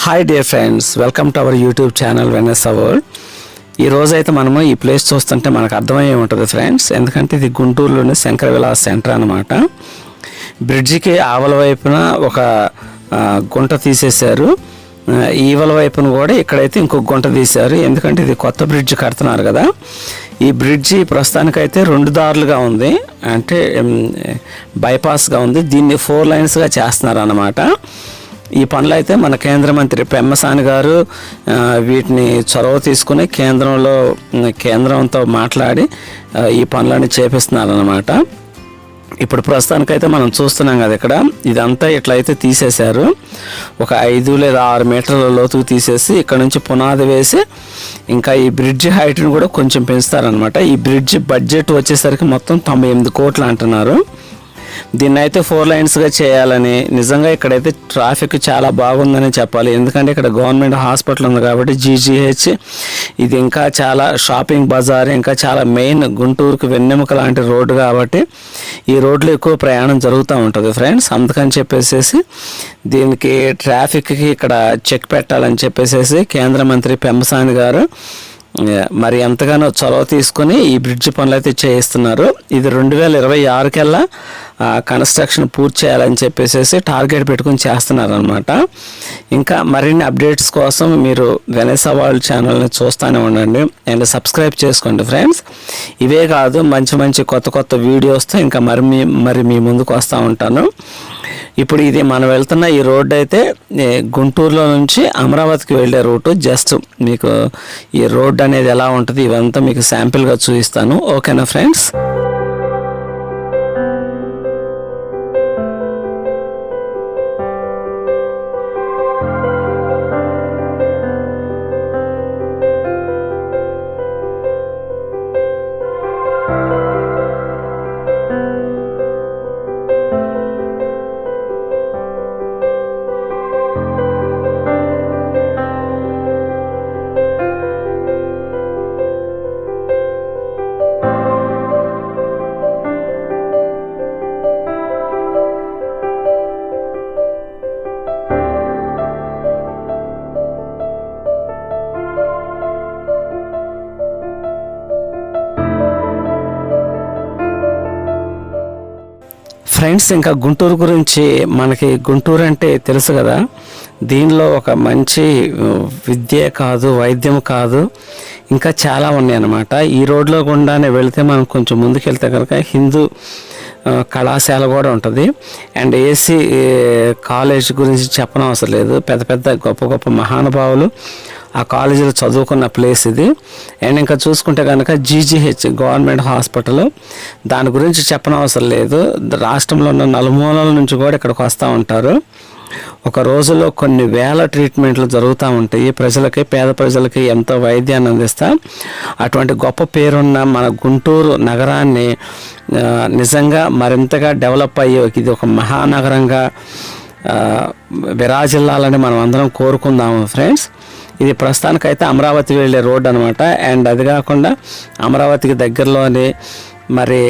Hi dear friends, welcome to our YouTube channel Vanessa world. ఈ రోజైతే మనము ఈ ప్లేస్ చూస్తుంటే మనకు అర్థమయ్యే ఉంటుంది ఫ్రెండ్స్, ఎందుకంటే ఇది గుంటూరులోని శంకర విలాస్ సెంటర్ అనమాట. బ్రిడ్జికి ఆవల వైపున ఒక గుంట తీసేశారు, ఈవల వైపున కూడా ఇక్కడైతే ఇంకొక గుంట తీశారు. ఎందుకంటే ఇది కొత్త బ్రిడ్జ్ కడుతున్నారు కదా. ఈ బ్రిడ్జి ప్రస్తుతానికైతే 2 దారులుగా ఉంది, అంటే బైపాస్గా ఉంది. దీన్ని 4 లైన్స్గా చేస్తున్నారు అన్నమాట. ఈ పనులు అయితే మన కేంద్ర మంత్రి పెమ్మసాని గారు వీటిని చొరవ తీసుకుని కేంద్రంతో మాట్లాడి ఈ పనులన్నీ చేపిస్తున్నారన్నమాట. ఇప్పుడు ప్రస్తుతానికైతే మనం చూస్తున్నాం కదా, ఇక్కడ ఇదంతా ఇట్లయితే తీసేశారు. ఒక 5 లేదా 6 మీటర్ల లోతుకు తీసేసి ఇక్కడ నుంచి పునాది వేసి ఇంకా ఈ బ్రిడ్జ్ హైట్ని కూడా కొంచెం పెంచుతారనమాట. ఈ బ్రిడ్జ్ బడ్జెట్ వచ్చేసరికి మొత్తం 98 కోట్లు అంటున్నారు. దీన్ని అయితే 4 లైన్స్గా చేయాలని, నిజంగా ఇక్కడైతే ట్రాఫిక్ చాలా బాగుందని చెప్పాలి. ఎందుకంటే ఇక్కడ గవర్నమెంట్ హాస్పిటల్ ఉంది కాబట్టి జీజీహెచ్, ఇది ఇంకా చాలా షాపింగ్ బజార్, ఇంకా చాలా మెయిన్ గుంటూరుకు వెన్నెముక లాంటి రోడ్డు కాబట్టి ఈ రోడ్లో ఎక్కువ ప్రయాణం జరుగుతూ ఉంటుంది ఫ్రెండ్స్. అందుకని చెప్పేసి దీనికి ట్రాఫిక్కి ఇక్కడ చెక్ పెట్టాలని చెప్పేసి కేంద్ర మంత్రి పెమ్మసాని గారు మరి ఎంతగానో చొరవ తీసుకొని ఈ బ్రిడ్జ్ పనులు అయితే చేయిస్తున్నారు. ఇది 2026 కల్లా కన్స్ట్రక్షన్ పూర్తి చేయాలని చెప్పేసి టార్గెట్ పెట్టుకుని చేస్తున్నారు అనమాట. ఇంకా మరిన్ని అప్డేట్స్ కోసం మీరు వెనెస్సా వరల్డ్ ఛానల్ని చూస్తూనే ఉండండి అండ్ సబ్స్క్రైబ్ చేసుకోండి ఫ్రెండ్స్. ఇవే కాదు, మంచి కొత్త వీడియోస్తో ఇంకా మరి మీ ముందుకు వస్తూ ఉంటాను. ఇప్పుడు ఇది మనం వెళ్తున్న ఈ రోడ్డు అయితే గుంటూరులో నుంచి అమరావతికి వెళ్ళే రూటు. జస్ట్ మీకు ఈ రోడ్డు అనేది ఎలా ఉంటుంది ఇవంతా మీకు శాంపిల్గా చూపిస్తాను. ఓకేనా ఫ్రెండ్స్? ఫ్రెండ్స్, ఇంకా గుంటూరు గురించి మనకి గుంటూరు అంటే తెలుసు కదా. దీనిలో ఒక మంచి విద్య కాదు, వైద్యం కాదు, ఇంకా చాలా ఉన్నాయి అన్నమాట. ఈ రోడ్లో గుండానే వెళితే మనం కొంచెం ముందుకెళ్తే కనుక హిందూ కళాశాల కూడా ఉంటుంది. అండ్ ఏసీ కాలేజ్ గురించి చెప్పనవసరం లేదు. పెద్ద గొప్ప మహానుభావులు ఆ కాలేజీలో చదువుకున్న ప్లేస్ ఇది. అండ్ ఇంకా చూసుకుంటే కనుక జీజీహెచ్ గవర్నమెంట్ హాస్పిటల్, దాని గురించి చెప్పనవసరం లేదు. రాష్ట్రంలో ఉన్న నలుమూలల నుంచి కూడా ఇక్కడికి వస్తూ ఉంటారు. ఒక రోజులో కొన్ని వేల ట్రీట్మెంట్లు జరుగుతూ ఉంటాయి. పేద ప్రజలకి ఎంతో వైద్యాన్ని అందిస్తా. అటువంటి గొప్ప పేరున్న మన గుంటూరు నగరాన్ని నిజంగా మరింతగా డెవలప్ అయ్యి ఇది ఒక మహానగరంగా విరాజిల్లాలని మనం అందరం కోరుకుందాము ఫ్రెండ్స్. ఇది ప్రస్తుతానికైతే అమరావతి వెళ్ళే రోడ్ అనమాట. అండ్ అది కాకుండా అమరావతికి దగ్గరలోని మరి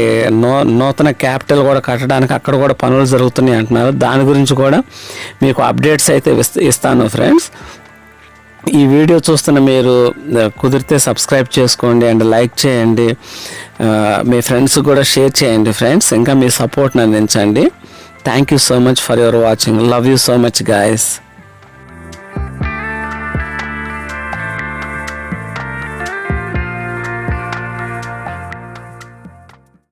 నూతన క్యాపిటల్ కూడా కట్టడానికి అక్కడ కూడా పనులు జరుగుతున్నాయి అంటున్నారు. దాని గురించి కూడా మీకు అప్డేట్స్ అయితే ఇస్తాను ఫ్రెండ్స్. ఈ వీడియో చూస్తున్న మీరు కుదిరితే సబ్స్క్రైబ్ చేసుకోండి అండ్ లైక్ చేయండి, మీ ఫ్రెండ్స్ కూడా షేర్ చేయండి ఫ్రెండ్స్. ఇంకా మీ సపోర్ట్ని అందించండి. Thank you so much for your watching. Love you so much guys.